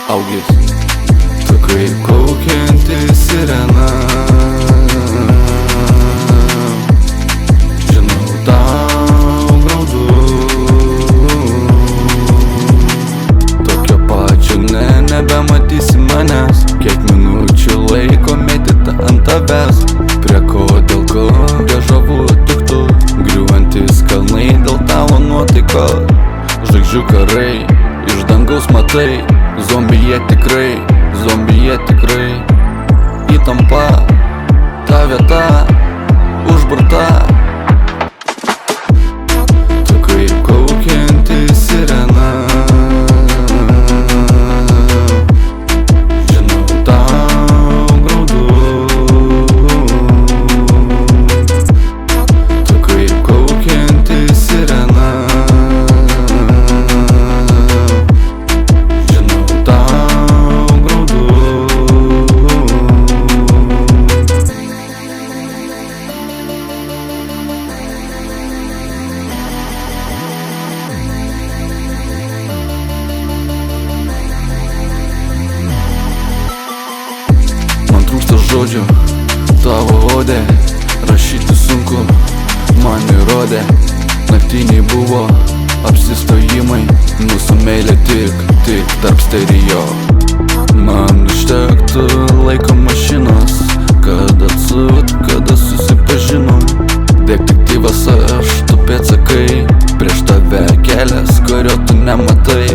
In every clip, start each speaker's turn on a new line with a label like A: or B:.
A: Augis, tu kaip kaukianti sirena, žinau tau graudu. Tokio pačio nebematysi manęs, kiek minučių laiko mėtyta ant tavęs. Prie ko, dėl ko, prie žavų tik tu, griuvantis kalnai dėl tavo nuotaikos. Žvaigždžių karai, iš dangaus matai, zombie tikrai, įtampa, ta vieta, užburta. Tu kaip kaukianti sirena, žinau tau graudu. Tu kaip kaukianti sirena, trūksta žodžių, tavo odė, rašyti sunku, man įrodė. Naktiniai buvo apsistojimai, mūsų meilė tik tarp stereo. Man užtektų laiko mašinos, kad atsut, kada susipažinom. Detektyvas aš, tu pėdsakai, prieš tave kelias, kurio tu nematai.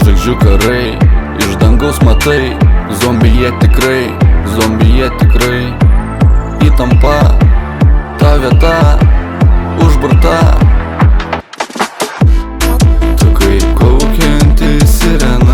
A: Žvaigždžių karai, iš dangaus matai, zombie tikrai, įtampa, ta vieta, užburta. Tu kaip kaukianti sirena,